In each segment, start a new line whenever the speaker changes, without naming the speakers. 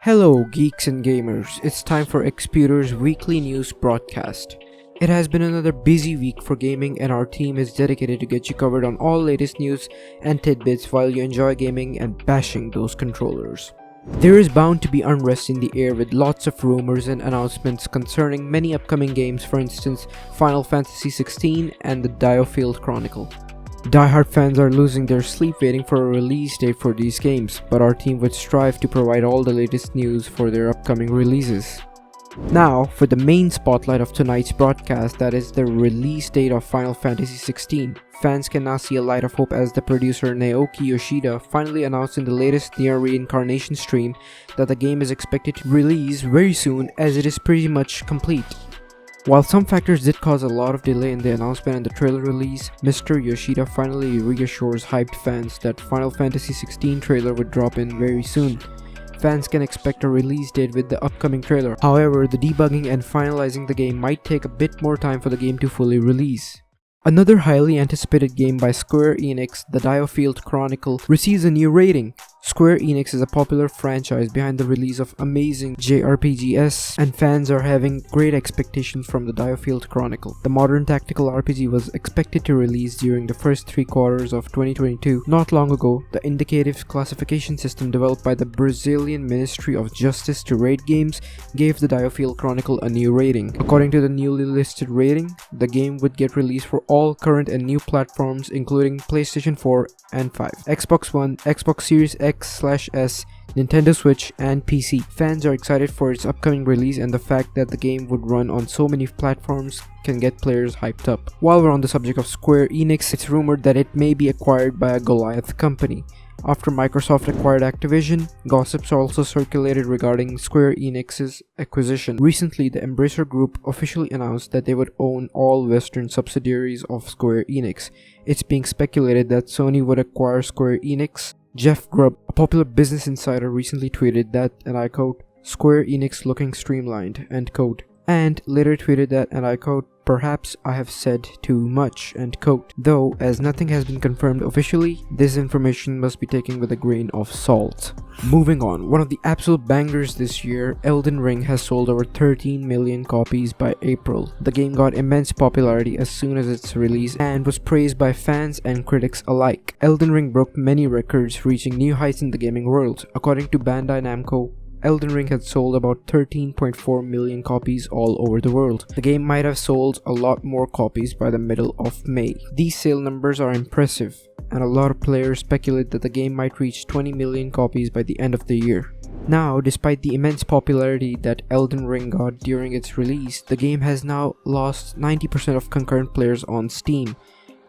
Hello geeks and gamers, it's time for eXputer's weekly news broadcast. It has been another busy week for gaming and our team is dedicated to get you covered on all latest news and tidbits while you enjoy gaming and bashing those controllers. There is bound to be unrest in the air with lots of rumors and announcements concerning many upcoming games, for instance Final Fantasy XVI and the Starfield Chronicle. Die-hard fans are losing their sleep waiting for a release date for these games, but our team would strive to provide all the latest news for their upcoming releases. Now, for the main spotlight of tonight's broadcast, that is the release date of Final Fantasy XVI. Fans can now see a light of hope as the producer Naoki Yoshida finally announced in the latest Near Reincarnation stream that the game is expected to release very soon as it is pretty much complete. While some factors did cause a lot of delay in the announcement and the trailer release, Mr. Yoshida finally reassures hyped fans that Final Fantasy XVI trailer would drop in very soon. Fans can expect a release date with the upcoming trailer. However, the debugging and finalizing the game might take a bit more time for the game to fully release. Another highly anticipated game by Square Enix, the Starfield Chronicle, receives a new rating. Square Enix is a popular franchise behind the release of amazing JRPGs, and fans are having great expectations from the Starfield Chronicle. The modern tactical RPG was expected to release during the first 3 quarters of 2022. Not long ago, the indicative classification system developed by the Brazilian Ministry of Justice to rate games gave the Starfield Chronicle a new rating. According to the newly listed rating, the game would get released for all current and new platforms including PlayStation 4 and 5, Xbox One, Xbox Series X/S, Nintendo Switch, and PC. Fans are excited for its upcoming release, and the fact that the game would run on so many platforms can get players hyped up. While we're on the subject of Square Enix, it's rumored that it may be acquired by a Goliath company. After Microsoft acquired Activision, gossips also circulated regarding Square Enix's acquisition. Recently, the Embracer Group officially announced that they would own all Western subsidiaries of Square Enix. It's being speculated that Sony would acquire Square Enix. Jeff Grubb, a popular business insider, recently tweeted that, and I quote, "Square Enix looking streamlined," end quote, and later tweeted that, and I quote, "Perhaps I have said too much," end quote. Though, as nothing has been confirmed officially, this information must be taken with a grain of salt. Moving on, one of the absolute bangers this year, Elden Ring has sold over 13 million copies by April. The game got immense popularity as soon as its release and was praised by fans and critics alike. Elden Ring broke many records, reaching new heights in the gaming world. According to Bandai Namco, Elden Ring had sold about 13.4 million copies all over the world. The game might have sold a lot more copies by the middle of May. These sale numbers are impressive, and a lot of players speculate that the game might reach 20 million copies by the end of the year. Now, despite the immense popularity that Elden Ring got during its release, the game has now lost 90% of concurrent players on Steam.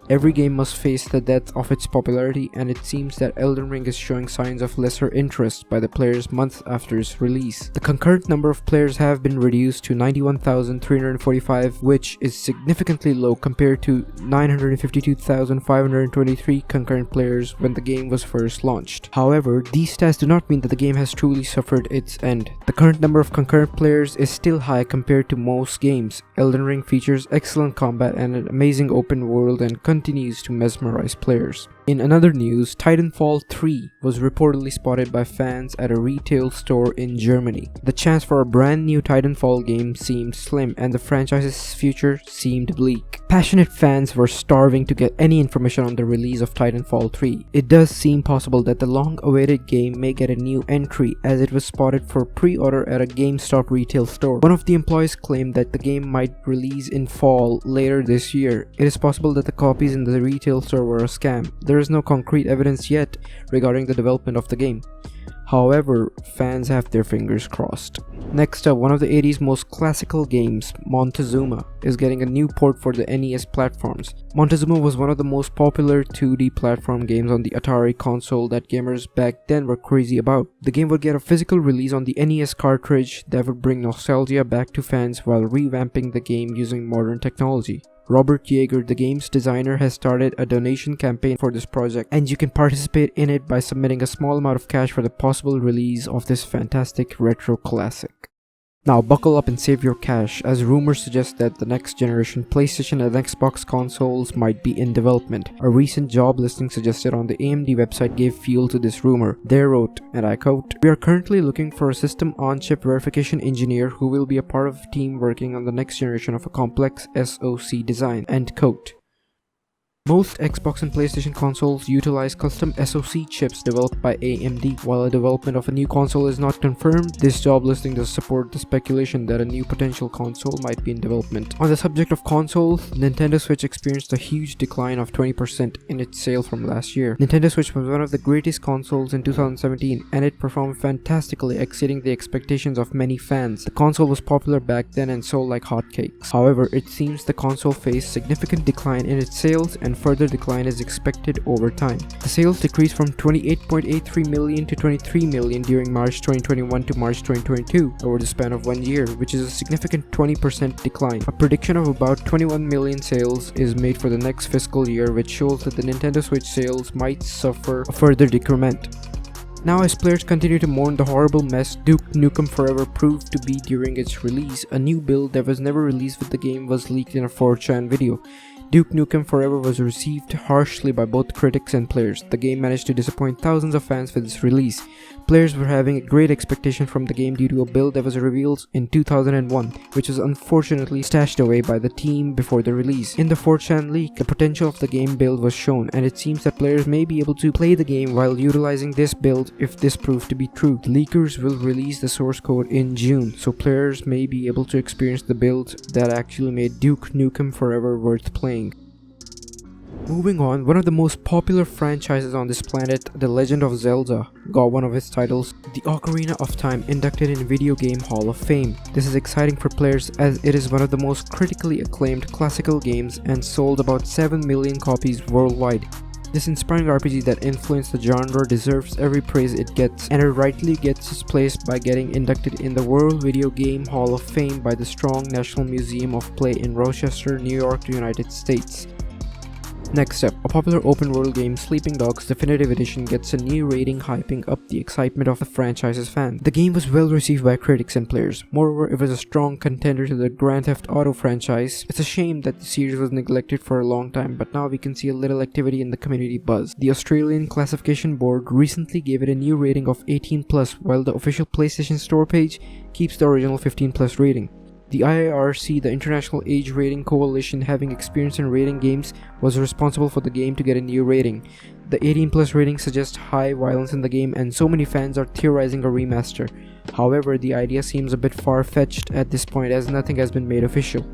Every game must face the death of its popularity, and it seems that Elden Ring is showing signs of lesser interest by the players months after its release. The concurrent number of players have been reduced to 91,345, which is significantly low compared to 952,523 concurrent players when the game was first launched. However, these stats do not mean that the game has truly suffered its end. The current number of concurrent players is still high compared to most games. Elden Ring features excellent combat and an amazing open world and continues to mesmerize players. In another news, Titanfall III was reportedly spotted by fans at a retail store in Germany. The chance for a brand new Titanfall game seemed slim, and the franchise's future seemed bleak. Passionate fans were starving to get any information on the release of Titanfall 3. It does seem possible that the long-awaited game may get a new entry, as it was spotted for pre-order at a GameStop retail store. One of the employees claimed that the game might release in fall later this year. It is possible that the copies in the retail store were a scam. There is no concrete evidence yet regarding the development of the game. However, fans have their fingers crossed. Next up, one of the 80s most classical games, Montezuma, is getting a new port for the NES platforms. Montezuma was one of the most popular 2D platform games on the Atari console that gamers back then were crazy about. The game would get a physical release on the NES cartridge that would bring nostalgia back to fans while revamping the game using modern technology. Robert Yeager, the game's designer, has started a donation campaign for this project, and you can participate in it by submitting a small amount of cash for the possible release of this fantastic retro classic. Now buckle up and save your cash, as rumors suggest that the next generation PlayStation and Xbox consoles might be in development. A recent job listing suggested on the AMD website gave fuel to this rumor. They wrote, and I quote, "We are currently looking for a system on-chip verification engineer who will be a part of a team working on the next generation of a complex SoC design," end quote. Most Xbox and PlayStation consoles utilize custom SoC chips developed by AMD. While the development of a new console is not confirmed, this job listing does support the speculation that a new potential console might be in development. On the subject of consoles, Nintendo Switch experienced a huge decline of 20% in its sale from last year. Nintendo Switch was one of the greatest consoles in 2017, and it performed fantastically, exceeding the expectations of many fans. The console was popular back then and sold like hotcakes. However, it seems the console faced significant decline in its sales, and further decline is expected over time. The sales decreased from 28.83 million to 23 million during March 2021 to March 2022 over the span of 1 year, which is a significant 20% decline. A prediction of about 21 million sales is made for the next fiscal year, which shows that the Nintendo Switch sales might suffer a further decrement. Now, as players continue to mourn the horrible mess Duke Nukem Forever proved to be during its release, a new build that was never released with the game was leaked in a 4chan video. Duke Nukem Forever was received harshly by both critics and players. The game managed to disappoint thousands of fans with its release. Players were having a great expectation from the game due to a build that was revealed in 2001, which was unfortunately stashed away by the team before the release. In the 4chan leak, the potential of the game build was shown, and it seems that players may be able to play the game while utilizing this build if this proves to be true. Leakers will release the source code in June, so players may be able to experience the build that actually made Duke Nukem Forever worth playing. Moving on, one of the most popular franchises on this planet, The Legend of Zelda, got one of its titles, the Ocarina of Time, inducted in Video Game Hall of Fame. This is exciting for players as it is one of the most critically acclaimed classical games and sold about 7 million copies worldwide. This inspiring RPG that influenced the genre deserves every praise it gets, and it rightly gets its place by getting inducted in the World Video Game Hall of Fame by the Strong National Museum of Play in Rochester, New York, United States. Next up, a popular open world game, Sleeping Dogs Definitive Edition, gets a new rating, hyping up the excitement of the franchise's fans. The game was well received by critics and players. Moreover, it was a strong contender to the Grand Theft Auto franchise. It's a shame that the series was neglected for a long time, but now we can see a little activity in the community buzz. The Australian Classification Board recently gave it a new rating of 18+, while the official PlayStation Store page keeps the original 15+ rating. The IARC, the International Age Rating Coalition, having experience in rating games, was responsible for the game to get a new rating. The 18+ rating suggests high violence in the game, and so many fans are theorizing a remaster. However, the idea seems a bit far-fetched at this point, as nothing has been made official.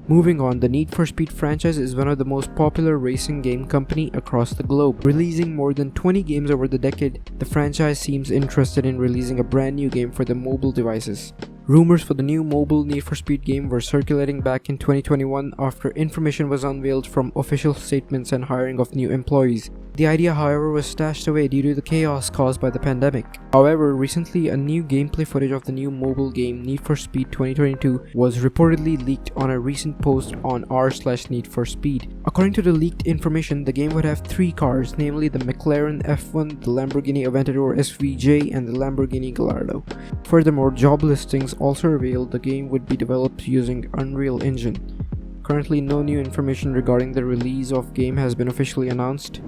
Moving on, the Need for Speed franchise is one of the most popular racing game company across the globe. Releasing more than 20 games over the decade, the franchise seems interested in releasing a brand new game for the mobile devices. Rumors for the new mobile Need for Speed game were circulating back in 2021 after information was unveiled from official statements and hiring of new employees. The idea, however, was stashed away due to the chaos caused by the pandemic. However, recently a new gameplay footage of the new mobile game Need for Speed 2022 was reportedly leaked on a recent post on r/Need for Speed. According to the leaked information, the game would have 3 cars, namely the McLaren F1, the Lamborghini Aventador SVJ, and the Lamborghini Gallardo. Furthermore, job listings also revealed the game would be developed using Unreal Engine. Currently, no new information regarding the release of game has been officially announced.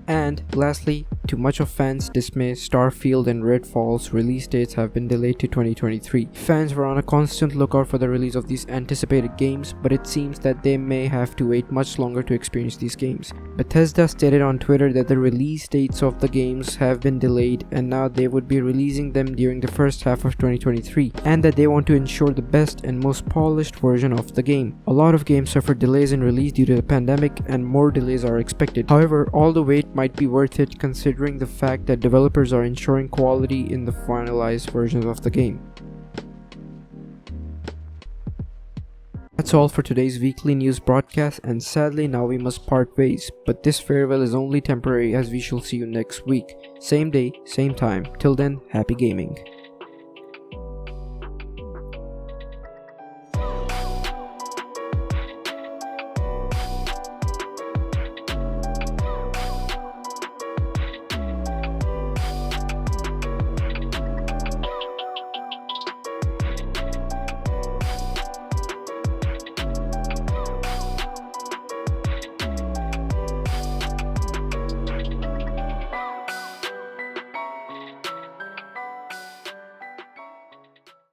And lastly, to much of fans' dismay, Starfield and Redfall's release dates have been delayed to 2023. Fans were on a constant lookout for the release of these anticipated games, but it seems that they may have to wait much longer to experience these games. Bethesda stated on Twitter that the release dates of the games have been delayed and now they would be releasing them during the first half of 2023, and that they want to ensure the best and most polished version of the game. A lot of games suffered delays in release due to the pandemic, and more delays are expected. However, all the wait might be worth it considering the fact that developers are ensuring quality in the finalized versions of the game. That's all for today's weekly news broadcast, and sadly now we must part ways, but this farewell is only temporary as we shall see you next week. Same day, same time. Till then, happy gaming.